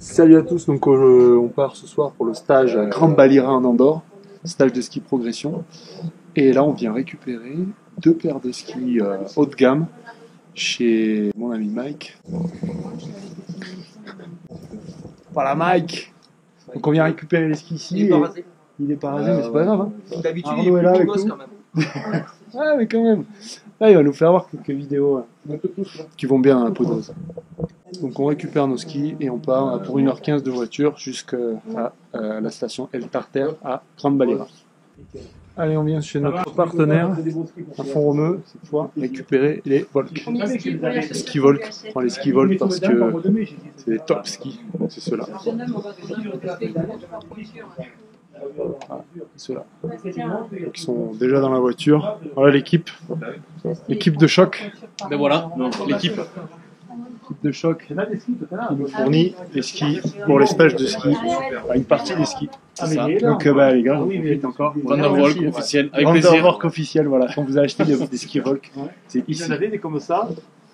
Salut à tous, donc on part ce soir pour le stage à Grand Balira en Andorre, stage de ski progression. Et là on vient récupérer 2 paires de skis haut de gamme chez mon ami Mike. Voilà Mike. Donc on vient récupérer les skis ici. Il est pas rasé, mais c'est pas grave. Hein. D'habitude, Arnaud il est là avec nous. nous. Ah mais quand même. Là il va nous faire voir quelques vidéos qui vont bien dans la poudreuse. Donc on récupère nos skis et on part pour 1h15 de voiture jusqu'à la station El Tarter à Grand Balira. Allez, on vient chez notre partenaire, à Font-Romeu, cette fois, récupérer les Volk. Les skis Volk. On prend les skis Volk parce que c'est des top skis, donc c'est ceux-là. Ceux-là. Qui sont déjà dans la voiture. Voilà l'équipe. L'équipe de choc. Ben voilà, donc l'équipe. De choc qui nous fournit les skis pour les stages de ski, une partie des skis. C'est ça. Donc les gars, on profite encore. Vanderwolk officiel, avec plaisir. Vanderwolk officiel, voilà. On vous a acheté des skis Volk. C'est ici. comme ça.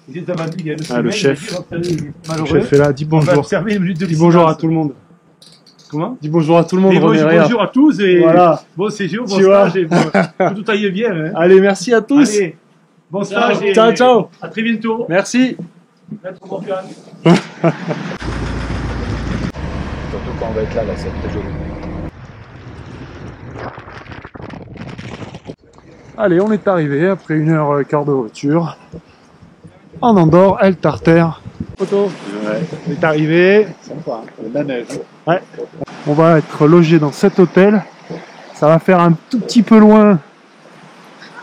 Le chef. Le chef est là. Dis bonjour. Dis bonjour à tout le monde. Comment? Dis bonjour à tout le monde. Bonjour à tous et voilà. bon séjour, bon Tu vois. stage et tout aille bien. Hein. Allez, merci à tous. Allez, bon stage et Ciao, ciao. à très bientôt. Merci. Maître Morgan. Surtout quand on va être là, c'est très joli. Allez, on est arrivé après 1h15 de voiture en Andorre, El Tarter. Photo. Ouais. On est arrivé. Sympa, la neige. Ouais. On va être logé dans cet hôtel. Ça va faire un tout petit peu loin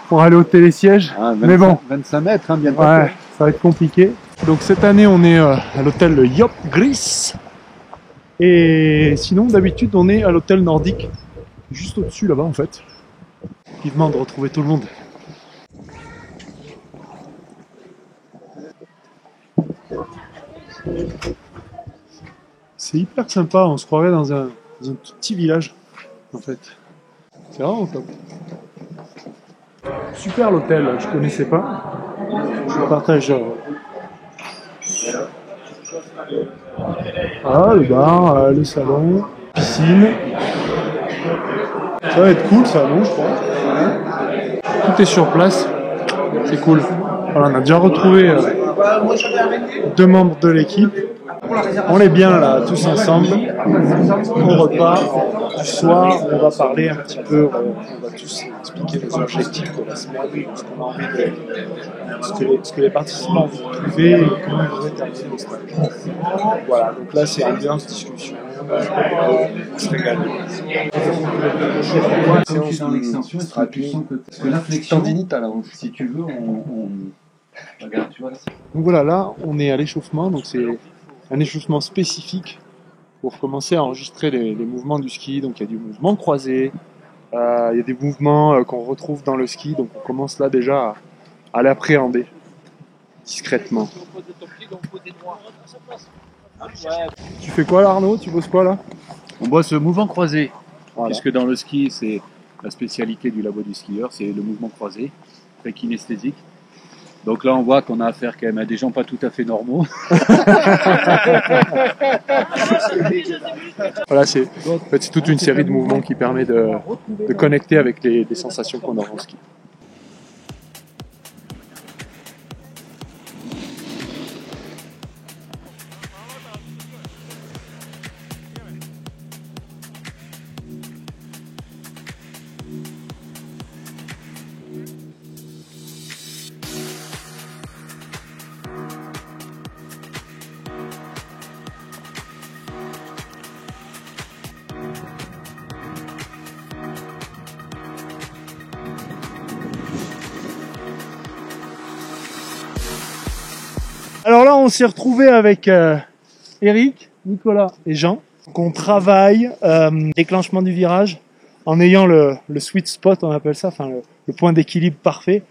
pour aller au télésiège. Ah, 25, mais bon. 25 mètres, hein, bien Ouais, ça va être compliqué. Donc cette année, on est à l'hôtel Jop Gris. Et sinon, d'habitude, on est à l'hôtel nordique. Juste au-dessus, là-bas, en fait. Vivement de retrouver tout le monde. C'est hyper sympa, on se croirait dans un tout petit village, en fait. C'est vraiment top. Super l'hôtel, je connaissais pas. Je le partage. Ah, le bar, le salon, piscine. Ça va être cool ça, non, je crois. Tout est sur place, c'est cool. Voilà, on a déjà retrouvé 2 membres de l'équipe. On est bien là, tous ensemble. On repart. Du soir, on va parler un petit peu, on va tous expliquer les objectifs de la semaine, ce qu'on a envie de, ce que les participants ont envie de trouver et comment ils voudraient terminer le stage. Voilà, donc là c'est ambiance, discussion, on se régale. Séance dans l'extension, est-ce que tu sens que parce que l'inflexion, tendinite à la hanche. Si tu veux, on... Regarde, tu vois. Donc voilà, là on est à l'échauffement, donc c'est un échauffement spécifique pour commencer à enregistrer les mouvements du ski. Donc il y a du mouvement croisé, il y a des mouvements qu'on retrouve dans le ski, donc on commence là déjà à l'appréhender discrètement. Tu fais quoi là Arnaud? Tu bosses quoi là? On bosse le mouvement croisé, Voilà. puisque dans le ski, c'est la spécialité du labo du skieur, c'est le mouvement croisé, très kinesthésique. Donc là, on voit qu'on a affaire quand même à des gens pas tout à fait normaux. Voilà, c'est en fait, c'est toute une série de mouvements qui permet de connecter avec les sensations qu'on a en ski. Alors là, on s'est retrouvé avec Eric, Nicolas et Jean. Donc on travaille déclenchement du virage en ayant le sweet spot, on appelle ça, enfin le point d'équilibre parfait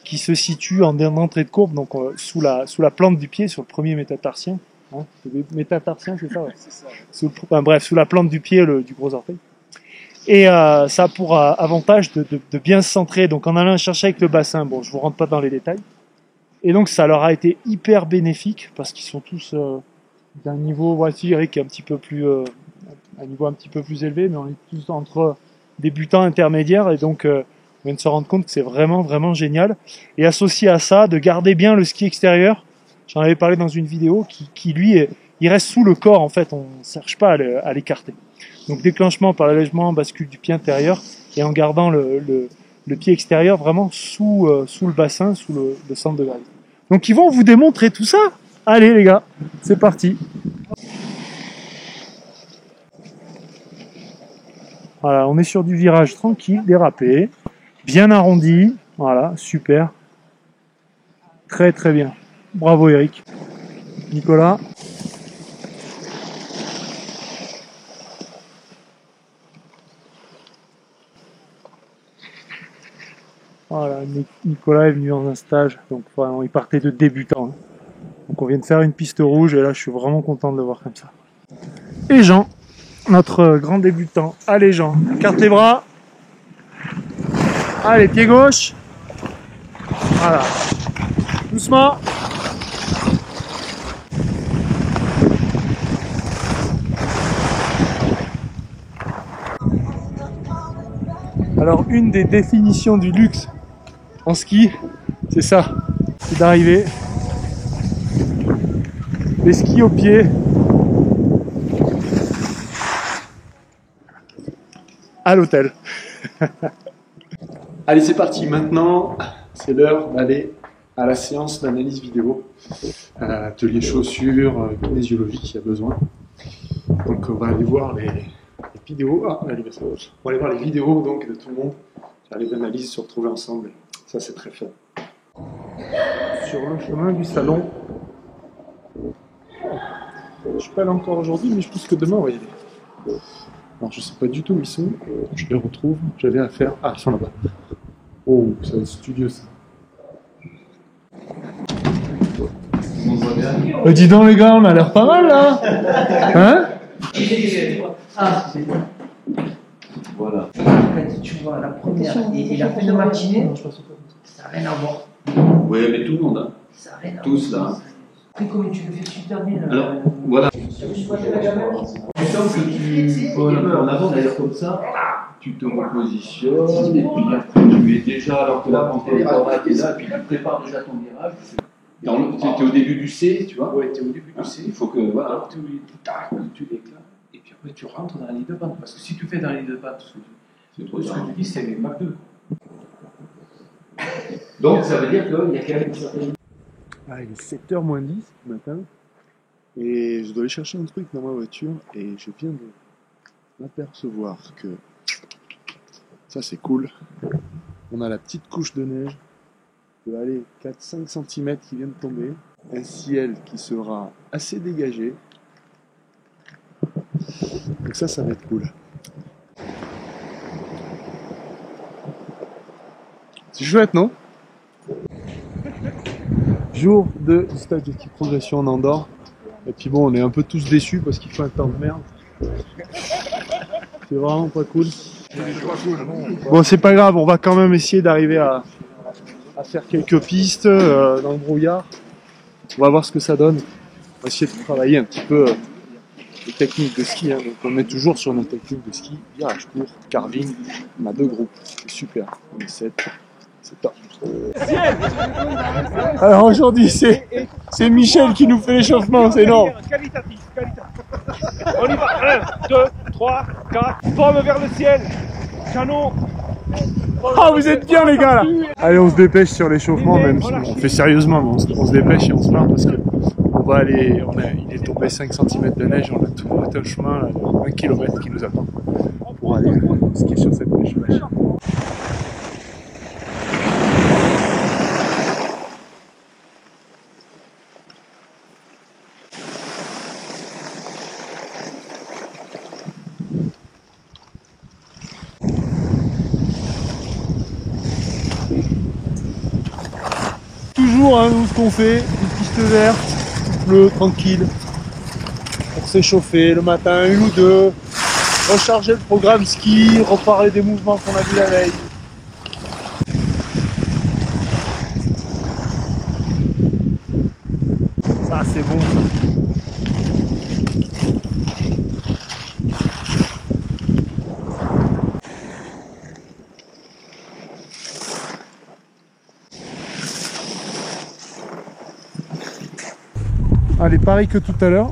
qui se situe en entrée de courbe, donc sous la plante du pied, sur le premier métatarsien. Hein, métatarsien, c'est ça, ouais. Sous la plante du pied du gros orteil. Et ça a pour avantage de bien se centrer. Donc en allant chercher avec le bassin, bon, je vous rentre pas dans les détails. Et donc ça leur a été hyper bénéfique parce qu'ils sont tous d'un niveau, voici Eric qui est un petit peu plus, un niveau un petit peu plus élevé, mais on est tous entre débutants intermédiaires et donc on vient de se rendre compte que c'est vraiment vraiment génial. Et associé à ça, de garder bien le ski extérieur. J'en avais parlé dans une vidéo qui lui, il reste sous le corps en fait, on ne cherche pas à l'écarter. Donc déclenchement par l'allègement, bascule du pied intérieur et en gardant le pied extérieur vraiment sous le bassin, sous le centre de gravité. Donc ils vont vous démontrer tout ça. Allez les gars, c'est parti. Voilà, on est sur du virage tranquille, dérapé, bien arrondi. Voilà, super. Très très bien. Bravo Eric. Nicolas. Voilà, Nicolas est venu dans un stage, donc vraiment, il partait de débutant. Donc on vient de faire une piste rouge et là je suis vraiment content de le voir comme ça. Et Jean, notre grand débutant. Allez Jean, écarte les bras. Allez, pied gauche. Voilà. Doucement. Alors une des définitions du luxe en ski, c'est ça, c'est d'arriver les skis aux pieds à l'hôtel. Allez, c'est parti. Maintenant, c'est l'heure d'aller à la séance d'analyse vidéo. Atelier chaussures, kinésiologie s'il y a besoin. Donc on va aller voir les vidéos. On va aller voir les vidéos donc, de tout le monde. Les analyses se retrouver ensemble. Ça, c'est très fun. Sur le chemin du salon. Je suis pas allé encore aujourd'hui, mais je pense que demain on va y aller. Alors je sais pas du tout où ils sont. Je les retrouve. J'avais à faire. Ah, ils sont là-bas. Oh, ça va être studieux ça. Dis donc les gars, on a l'air pas mal là. Hein? Voilà. Tu vois, la première et la fin de matinée, ça n'a rien à voir. Oui, mais tout le monde, hein. Ça n'a rien à voir. Tous là. Après, comme tu le fais super bien. Alors, voilà. Tu sens que tu en avant d'ailleurs comme ça, tu te repositionnes et puis après tu es déjà, alors que la pente est là, et puis tu prépares déjà ton virage. Tu es au début du C, tu vois? Ouais, tu es au début du C. Il faut que, voilà. Tu l'éclates et puis après tu rentres dans la ligne de pente. Parce que si tu fais dans la ligne de pente, ce que tu dis, c'est Mach 2. Donc ça veut dire qu'il y a quand même une certaine. Ah, il est 7h moins 10 ce matin et je dois aller chercher un truc dans ma voiture et je viens de m'apercevoir que ça c'est cool. On a la petite couche de neige de aller 4-5 cm qui vient de tomber, un ciel qui sera assez dégagé. Donc ça va être cool. C'est chouette, non? Jour 2 du stage de ski progression en Andorre. Et puis bon, on est un peu tous déçus parce qu'il fait un temps de merde. C'est vraiment pas cool. Bon, c'est pas grave, on va quand même essayer d'arriver à faire quelques pistes dans le brouillard. On va voir ce que ça donne. On va essayer de travailler un petit peu les techniques de ski. Hein. Donc on est toujours sur nos techniques de ski. Virage court, carving. On a 2 groupes. C'est super. On est 7. C'est top. Alors aujourd'hui, c'est Michel qui nous fait l'échauffement. C'est énorme. Qualitatif. On y va. 1, 2, 3, 4. Forme vers le ciel. Canon. Ah, vous êtes bien les gars là. Allez, on se dépêche sur l'échauffement, même si on fait sérieusement, mais on se dépêche et on se marre parce que on va aller, il est tombé 5 cm de neige, on a tout un chemin là, de 1 km qui nous attend pour aller skier sur cette neige. Toujours, hein, nous, ce qu'on fait, une piste verte, bleu, tranquille, pour s'échauffer le matin, 1 ou 2, recharger le programme ski, reparler des mouvements qu'on a vu la veille. Ça, c'est bon. elle est pareille que tout à l'heure.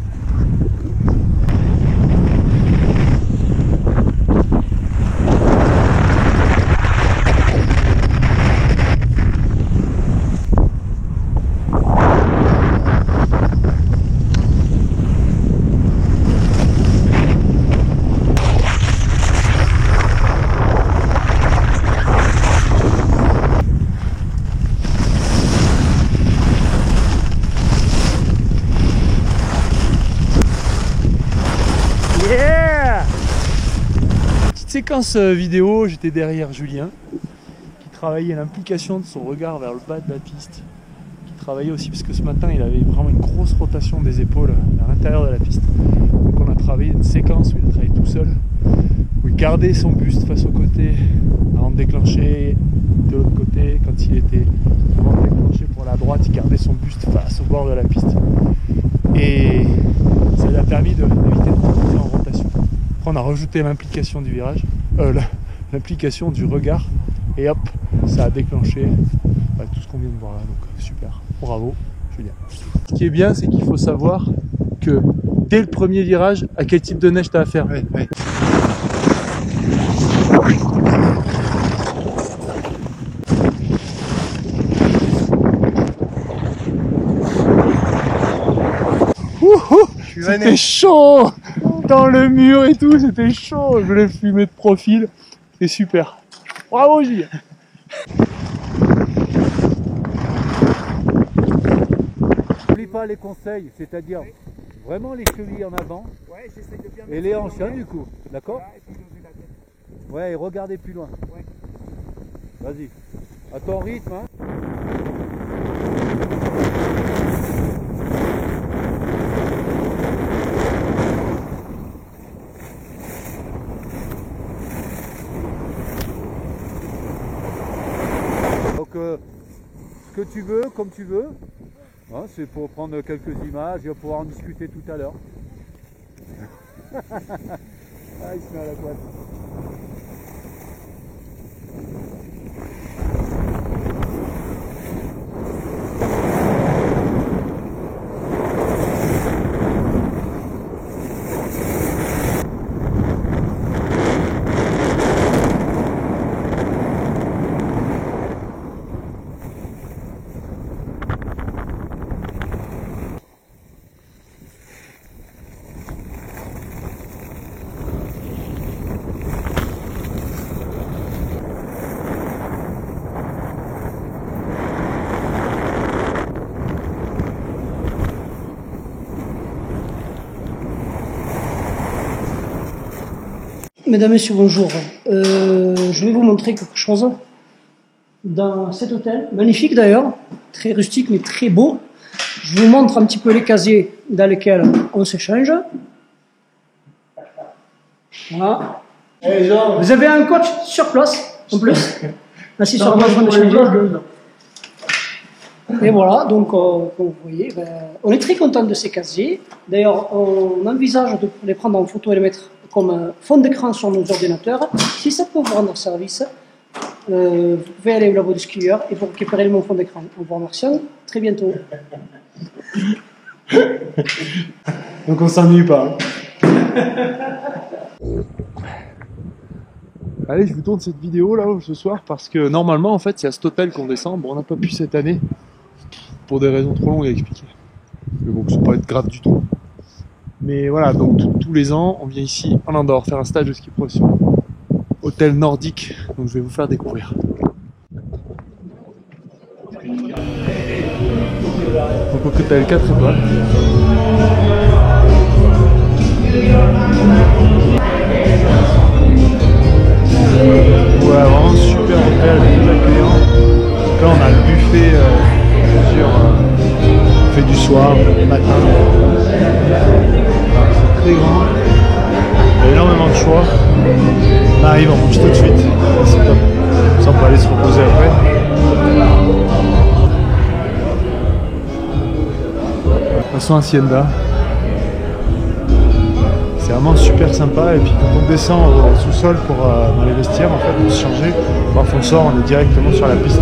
Séquence vidéo, j'étais derrière Julien qui travaillait l'implication de son regard vers le bas de la piste, qui travaillait aussi parce que ce matin il avait vraiment une grosse rotation des épaules à l'intérieur de la piste. Donc on a travaillé une séquence où il a travaillé tout seul, où il gardait son buste face au côté avant de déclencher de l'autre côté. Quand il était vraiment déclenché pour la droite, il gardait son buste face au bord de la piste et ça lui a permis d'éviter de tomber en rotation. Après, on a rajouté l'implication du virage, l'implication du regard, et hop, ça a déclenché tout ce qu'on vient de voir là. Donc super, bravo Julien. Ce qui est bien, c'est qu'il faut savoir que dès le premier virage, à quel type de neige tu as affaire. Ouais. C'était chaud dans le mur et tout, c'était chaud. Je l'ai fumé de profil, c'est super. Bravo Julien. N'oublie pas les conseils, c'est-à-dire vraiment les chevilles en avant et les hanches du coup, d'accord? Ouais, et regardez plus loin. Vas-y, à ton rythme. Hein. Ce que tu veux, comme tu veux, hein, c'est pour prendre quelques images et on va pouvoir en discuter tout à l'heure. Ah, il se met à la couette. Mesdames, Messieurs, bonjour. Je vais vous montrer quelque chose dans cet hôtel, magnifique d'ailleurs, très rustique mais très beau. Je vous montre un petit peu les casiers dans lesquels on s'échange. Voilà. Vous avez un coach sur place, en plus, assis sur le banc de changer. Et voilà, donc comme vous voyez, on est très content de ces casiers. D'ailleurs, on envisage de les prendre en photo et les mettre comme fond d'écran sur nos ordinateurs. Si ça peut vous rendre service, vous pouvez aller au labo du skieur et vous récupérer mon fond d'écran. On vous remercie très bientôt. Donc on s'ennuie pas. Allez, je vous tourne cette vidéo là ce soir parce que normalement en fait il y a cet hôtel qu'on descend. Bon, on n'a pas pu cette année pour des raisons trop longues à expliquer. Mais bon, ça peut pas être grave du tout. Mais voilà, donc tous les ans, on vient ici en Andorre faire un stage de ski professionnel. Hôtel nordique, donc je vais vous faire découvrir. Donc au hôtel 4 étoiles. Voilà, vraiment super hôtel, très accueillant. Donc là on a le buffet, on fait du soir, du matin. C'est très grand, il y a énormément de choix. On arrive, on mange tout de suite, c'est top. Ça on peut aller se reposer après. Passons Hacienda. C'est vraiment super sympa et puis quand on descend au sous-sol pour dans les vestiaires en fait pour se changer, quand on sort on est directement sur la piste.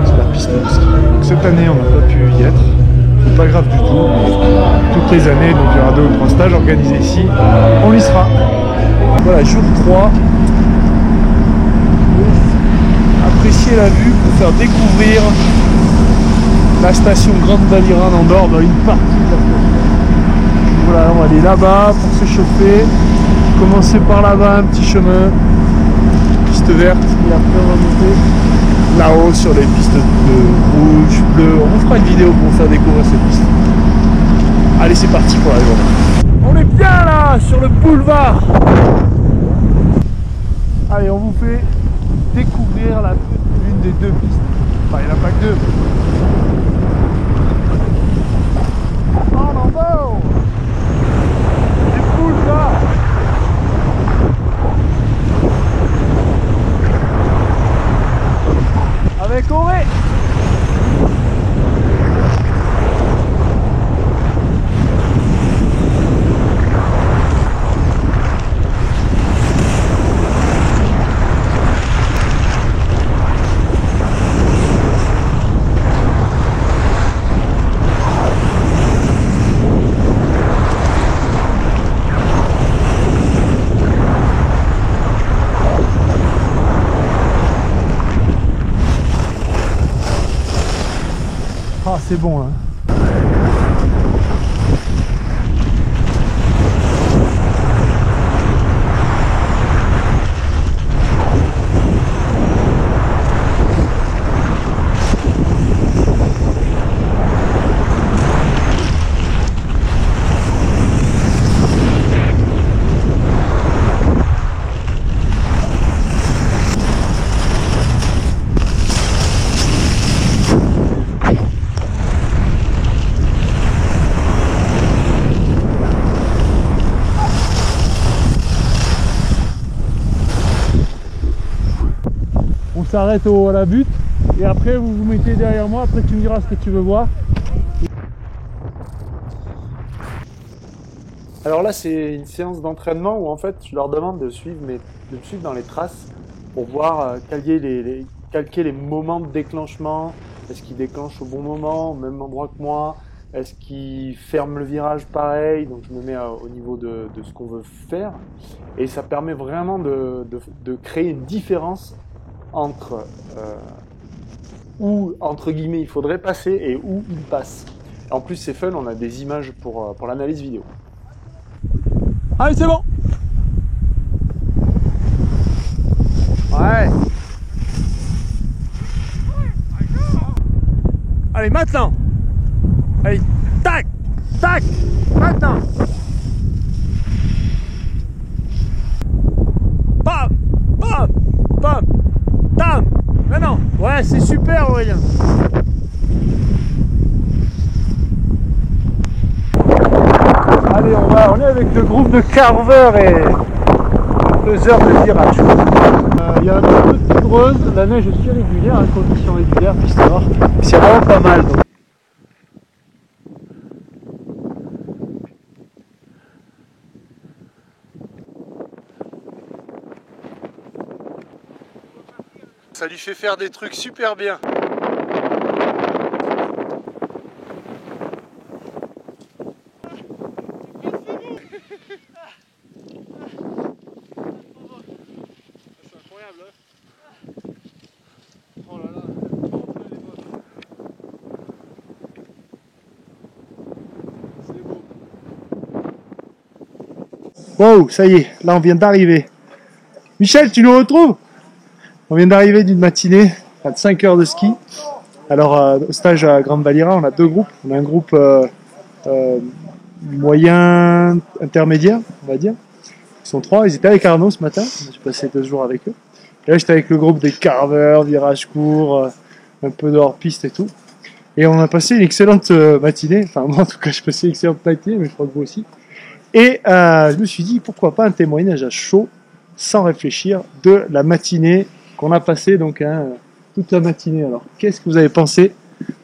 C'est la piste de ski. Donc cette année on n'a pas pu y être. c'est pas grave du tout. Toutes les années, donc il y aura 2 ou 3 stages organisés ici. On y sera. Voilà, jour 3. Apprécier la vue pour faire découvrir la station Grande Valira en Andorre dans une partie de la station. Voilà, on va aller là-bas pour se chauffer. Commencer par là-bas, un petit chemin, piste verte, et après on va monter là-haut sur les pistes de rouge, bleu. On vous fera une vidéo pour vous faire découvrir cette piste. Allez, c'est parti pour la journée. On est bien là, sur le boulevard. Allez, on vous fait découvrir l'une des 2 pistes. Enfin, il n'y en a pas que 2. Oh non, bon, les boulevards. Avec Auré. Ah, c'est bon là. On s'arrête à la butte et après vous vous mettez derrière moi, après tu me diras ce que tu veux voir. Alors là c'est une séance d'entraînement où en fait je leur demande de me suivre dans les traces pour voir calquer les moments de déclenchement. Est-ce qu'ils déclenchent au bon moment, au même endroit que moi? Est-ce qu'ils ferment le virage pareil? Donc je me mets au niveau de ce qu'on veut faire et ça permet vraiment de créer une différence entre où, entre guillemets, il faudrait passer et où il passe. Et en plus, c'est fun, on a des images pour l'analyse vidéo. Allez, c'est bon! Ouais! Allez, maintenant! Allez, tac! Tac! Maintenant! Bam! Bam! Bam! Tam! Maintenant! Ouais, c'est super, Aurélien! Allez, on est avec le groupe de carveurs et 2 heures de virage. Il y a un peu de poudreuse, la neige est aussi régulière, hein, conditions régulières, piste noire. C'est vraiment pas mal. Donc. Ça lui fait faire des trucs super bien. Wow, ça y est, là on vient d'arriver. Michel, tu nous retrouves? On vient d'arriver d'une matinée à 5 heures de ski. Alors au stage à Grande Valira, on a 2 groupes. On a un groupe moyen intermédiaire, on va dire. Ils sont 3, ils étaient avec Arnaud ce matin. J'ai passé 2 jours avec eux. Et là j'étais avec le groupe des carveurs, virage court, un peu de hors-piste et tout. Et on a passé une excellente matinée. Enfin moi en tout cas j'ai passé une excellente matinée, mais je crois que vous aussi. Et je me suis dit, pourquoi pas un témoignage à chaud, sans réfléchir, de la matinée qu'on a passée, donc toute la matinée. Alors, qu'est-ce que vous avez pensé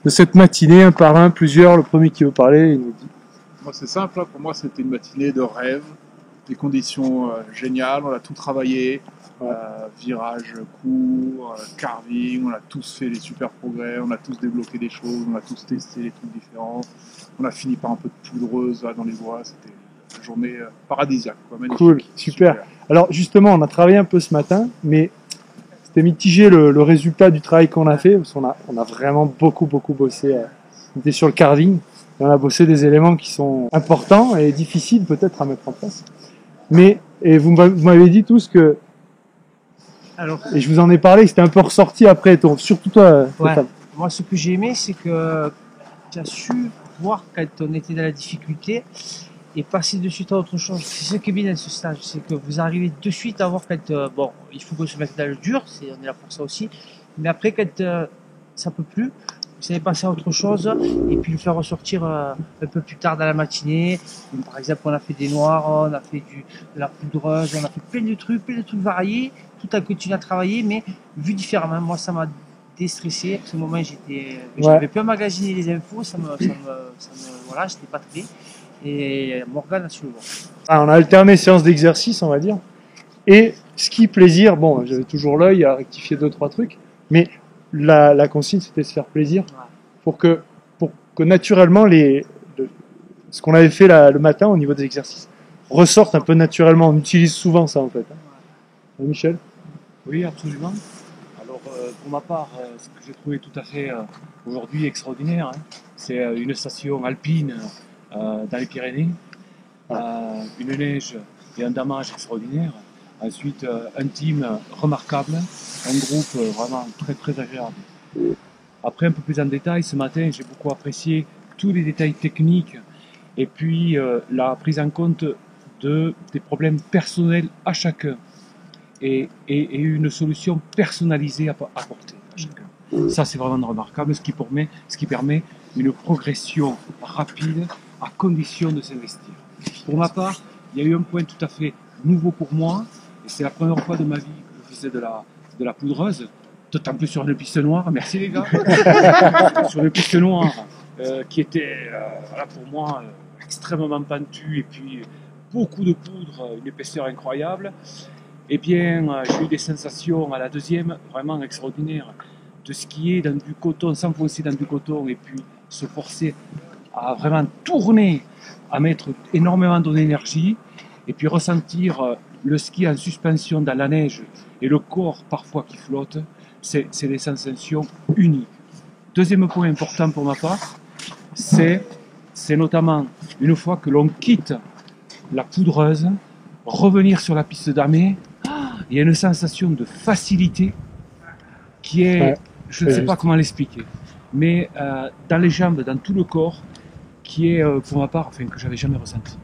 de cette matinée, un par un, plusieurs? Le premier qui veut parler, il nous dit. Moi, c'est simple, hein. Pour moi, c'était une matinée de rêve, des conditions géniales, on a tout travaillé, virage court, carving, on a tous fait des super progrès, on a tous débloqué des choses, on a tous testé des trucs différents. On a fini par un peu de poudreuse là, dans les bois. C'était une journée paradisiaque. Quoi, magnifique. Cool, super. Alors justement, on a travaillé un peu ce matin, mais c'était mitigé le résultat du travail qu'on a fait, parce qu'on a vraiment beaucoup bossé. On était sur le carving, et on a bossé des éléments qui sont importants et difficiles peut-être à mettre en place. Mais, et vous m'avez dit tous que, Alors, et je vous en ai parlé, c'était un peu ressorti après, surtout toi, ouais. Stéphane. Moi, ce que j'ai aimé, c'est que tu as su voir quand on était dans la difficulté et passer de suite à autre chose. C'est ce qui est bien dans ce stage, c'est que vous arrivez de suite à voir quand, bon, il faut qu'on se mette dans le dur, on est là pour ça aussi, mais après, quand ça peut plus, vous savez passer à autre chose et puis le faire ressortir un peu plus tard dans la matinée. Donc, par exemple, on a fait des noirs, on a fait de la poudreuse, on a fait plein de trucs variés, tout a continué à travailler, mais vu différemment. Moi, ça m'a déstressé. À ce moment, j'avais pas magasiné les infos, voilà, j'étais pas très. Et Morgane a su le voir. Ah, on a alterné séance d'exercice, on va dire, et ski plaisir. Bon, j'avais toujours l'œil à rectifier 2-3 trucs, mais la consigne c'était de se faire plaisir pour que naturellement ce qu'on avait fait le matin au niveau des exercices ressorte un peu naturellement. On utilise souvent ça en fait. Michel? Oui, absolument. Alors, pour ma part, ce que j'ai trouvé tout à fait aujourd'hui extraordinaire, c'est une station alpine dans les Pyrénées, une neige et un damage extraordinaire. Ensuite, un team remarquable, un groupe vraiment très agréable. Après, un peu plus en détail, ce matin, j'ai beaucoup apprécié tous les détails techniques et puis la prise en compte des problèmes personnels à chacun et une solution personnalisée à apporter à chacun. Ça, c'est vraiment remarquable, ce qui permet une progression rapide à condition de s'investir. Pour ma part, il y a eu un point tout à fait nouveau pour moi, et c'est la première fois de ma vie que je faisais de la poudreuse, d'autant plus sur une piste noire, merci les gars, sur une piste noire qui était voilà, pour moi extrêmement pentue, et puis beaucoup de poudre, une épaisseur incroyable. Eh bien, j'ai eu des sensations à la deuxième vraiment extraordinaires, de skier dans du coton, s'enfoncer dans du coton, et puis se forcer à vraiment tourner, à mettre énormément d'énergie, et puis ressentir le ski en suspension dans la neige et le corps parfois qui flotte, c'est des sensations uniques. Deuxième point important pour ma part, c'est notamment une fois que l'on quitte la poudreuse, revenir sur la piste d'armée, il y a une sensation de facilité qui est, je ne sais pas comment l'expliquer, mais dans les jambes, dans tout le corps, qui est pour ma part, enfin que j'avais jamais ressenti.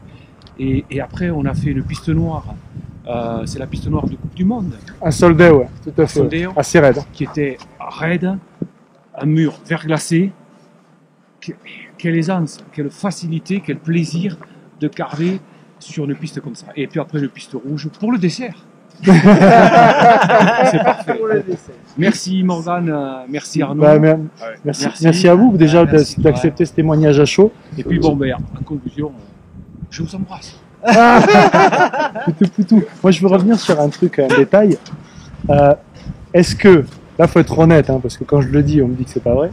Et après, on a fait une piste noire. C'est la piste noire de Coupe du Monde. Un soldé, ouais, tout à fait. Soldé, assez raide. Qui était raide, un mur verglacé. Quelle aisance, quelle facilité, quel plaisir de carver sur une piste comme ça. Et puis après, une piste rouge pour le dessert. C'est parfait. Merci Morgane, merci Arnaud. Merci à vous déjà d'accepter ce témoignage à chaud. Et puis bon, en conclusion, je vous embrasse. Poutou. Moi je veux revenir sur un truc, un détail. Est-ce que, là faut être honnête, parce que quand je le dis on me dit que c'est pas vrai,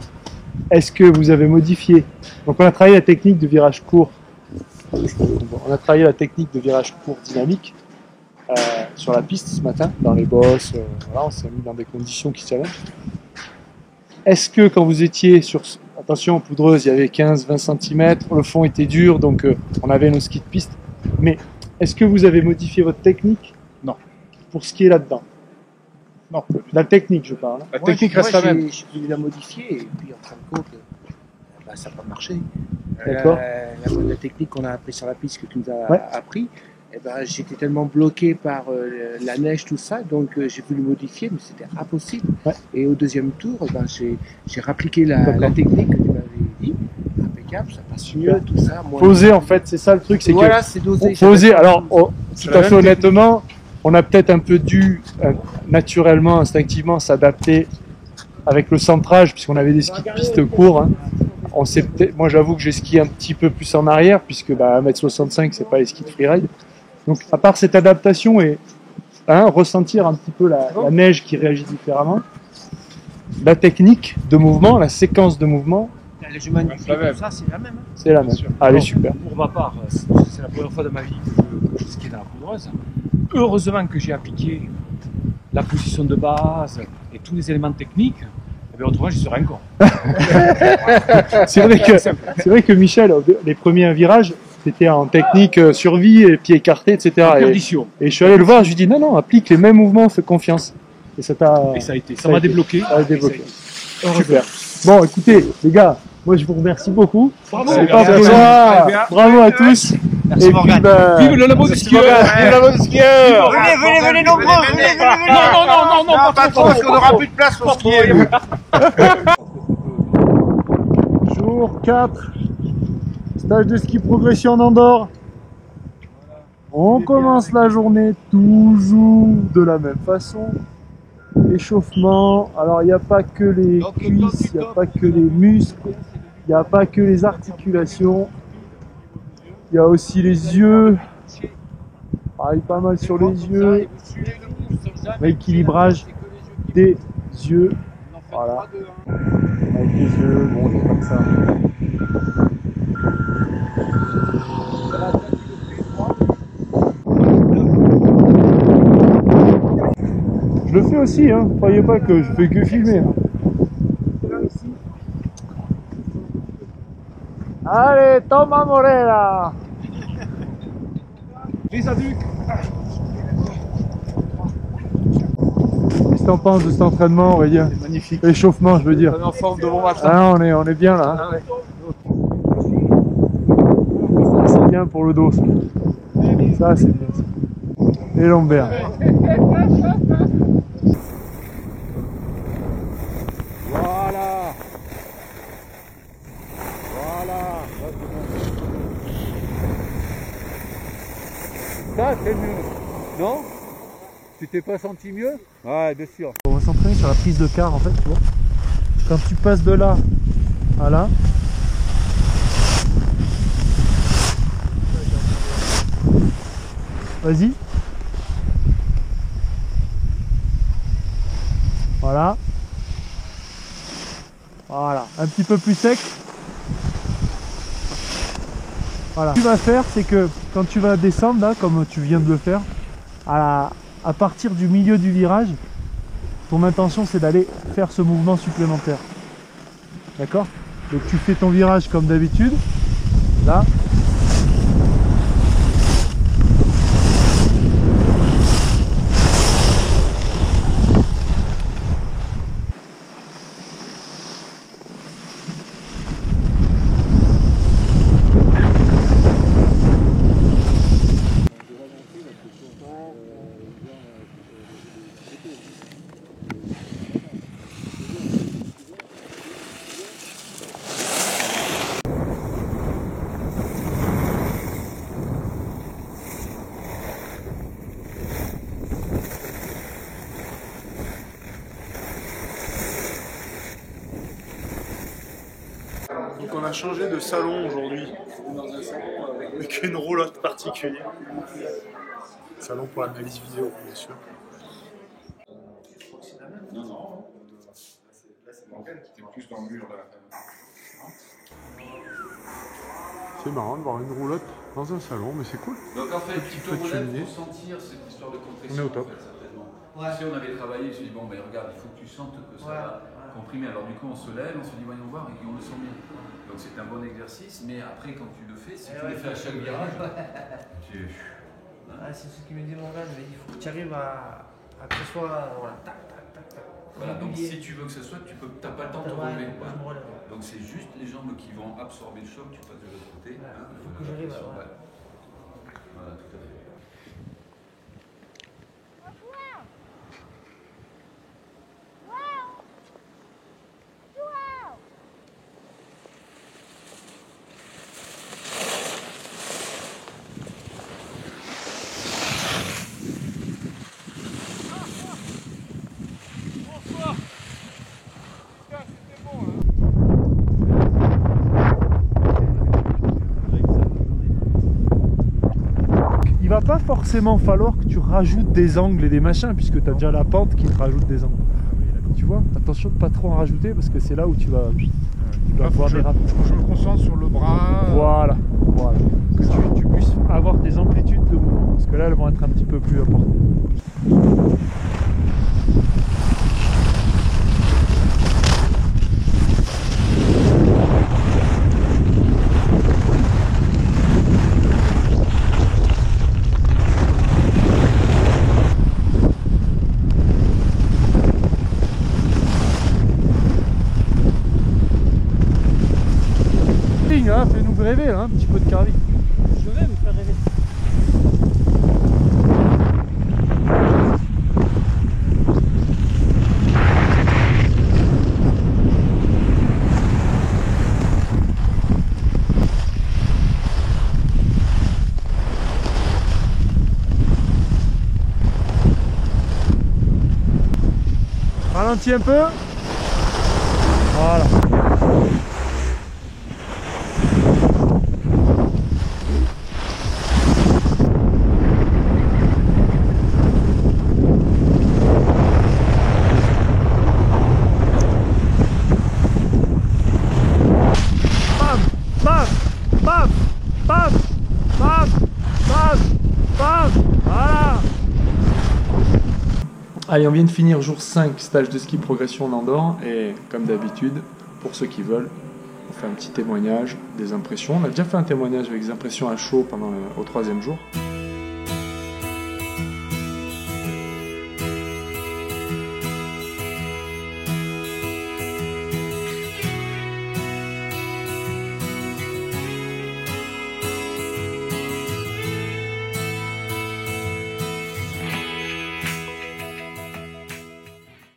est-ce que vous avez modifié, donc on a travaillé la technique de virage court, dynamique sur la piste ce matin, dans les bosses, voilà, on s'est mis dans des conditions qui challengent. Est-ce que quand vous étiez sur, attention, poudreuse, il y avait 15-20 cm, le fond était dur, donc on avait nos skis de piste, mais est-ce que vous avez modifié votre technique? Non. Pour skier là-dedans? Non. La technique, je parle. La technique reste la même. J'ai voulu la modifier, et puis en fin de compte, ça n'a pas marché. D'accord. La technique qu'on a appris sur la piste que tu nous as appris, j'étais tellement bloqué par la neige, tout ça, donc j'ai voulu modifier, mais c'était impossible. Ouais. Et au deuxième tour, j'ai rappliqué la technique que tu m'avais dit, impeccable, ça passe mieux, tout ça. Poser, en fait, c'est ça le truc, c'est voilà, c'est dosé. Poser, alors, tout à fait honnêtement, on a peut-être un peu dû, naturellement, instinctivement, s'adapter avec le centrage, puisqu'on avait des skis de piste courts. Moi, j'avoue que j'ai skié un petit peu plus en arrière, puisque 1m65, c'est pas les skis de freeride. Donc, à part cette adaptation et ressentir un petit peu la neige qui réagit différemment, la technique de mouvement, la séquence de mouvement, L'allègement du pied, la même. tout ça, c'est la même. Hein. C'est la même. sûr. Allez, Alors, super. Pour ma part, c'est la première fois de ma vie que je skie dans la poudreuse. Heureusement que j'ai appliqué la position de base et tous les éléments techniques. Eh bien, autrement, j'y serais encore. C'est vrai que Michel, les premiers virages, c'était en technique survie, et pieds écartés, etc. Perdition. Et je suis allé le voir, je lui dis non, applique les mêmes mouvements, fais confiance. Et ça t'a. Et ça a été. Ça m'a débloqué. Ça a débloqué. Et ça a été. Super. Bon, écoutez, les gars, moi je vous remercie beaucoup. Bravo. C'est pas pour moi. Bravo à tous. Merci Et Morgane. puis, bah, Vive le labo du skieur. vive la mode skieur. Venez nombreux, venez. Non, Pas trop, parce qu'on n'aura plus de place pour skier. Jour 4. Stage de ski progression en Andorre. On commence la journée toujours de la même façon. Échauffement. Alors il n'y a pas que les cuisses, il n'y a pas que les muscles, il n'y a pas que les articulations. Il y a aussi les yeux. Pareil, pas mal sur les yeux. L'équilibrage des yeux. Voilà. Avec les yeux, bon, c'est pas que ça. Je le fais aussi, hein. Croyez pas que je fais que filmer. Hein. Allez, toma Morella. Les adultes. Qu'est-ce que t'en penses de cet entraînement, Aurélien? Magnifique. Échauffement, je veux dire. On est en forme de bon matin. Ah, on est bien là. Hein. C'est bien pour le dos. Ça, c'est bien. Ça. Et lombaires. Voilà. Voilà. Ça, c'est mieux. Non? Tu t'es pas senti mieux? Ouais, bien sûr. On va s'entraîner sur la prise de quart en fait, tu vois. Quand tu passes de là à là, vas-y. Voilà. Voilà. Un petit peu plus sec. Voilà. Ce que tu vas faire, c'est que quand tu vas descendre là, comme tu viens de le faire, à partir du milieu du virage, ton intention c'est d'aller faire ce mouvement supplémentaire. D'accord? Donc tu fais ton virage comme d'habitude. Là. Donc on a changé de salon aujourd'hui. On est dans un salon avec une roulotte particulière. Salon pour l'analyse vidéo, bien sûr. Non, non. Là, c'est Morgane qui était plus dans le mur là. C'est marrant de voir une roulotte dans un salon, mais c'est cool. Donc en fait, Petit tu feu de peux cheminée. sentir cette histoire de compression. On est au top. En fait, certainement. Si on avait travaillé, je dis bon, ben regarde, il faut que tu sentes que ça va comprimer. Alors du coup, on se lève, on se dit voyons voir, et on le sent bien. Donc c'est un bon exercice, mais après, quand tu le fais, si tu le fais à chaque virage, tu. C'est ce qui me dit Morgane, mais il faut que tu arrives à que ce soit. Voilà, tac, tac, tac, tac. Voilà, donc si tu veux que ce soit, tu n'as pas le temps de te relever. Je me relève. Donc c'est juste les jambes qui vont absorber le choc, tu passes de l'autre côté. Ouais, Hein, il faut que j'arrive à. Voilà, tout à fait. Il va pas forcément falloir que tu rajoutes des angles et des machins, puisque tu as déjà la pente qui te rajoute des angles. Tu vois, attention de pas trop en rajouter, parce que c'est là où tu vas dois Là, faut avoir des rapports. que je me concentre sur le bras. Voilà. Que tu puisses avoir des amplitudes de mouvement. Parce que là, elles vont être un petit peu plus importantes. Hein, fais-nous rêver là, un petit peu de carving. Je vais me faire rêver. Ralentis un peu. Voilà. Allez, on vient de finir jour 5, stage de ski progression en Andorre, et comme d'habitude, pour ceux qui veulent, on fait un petit témoignage, des impressions. On a déjà fait un témoignage avec des impressions à chaud au 3e jour.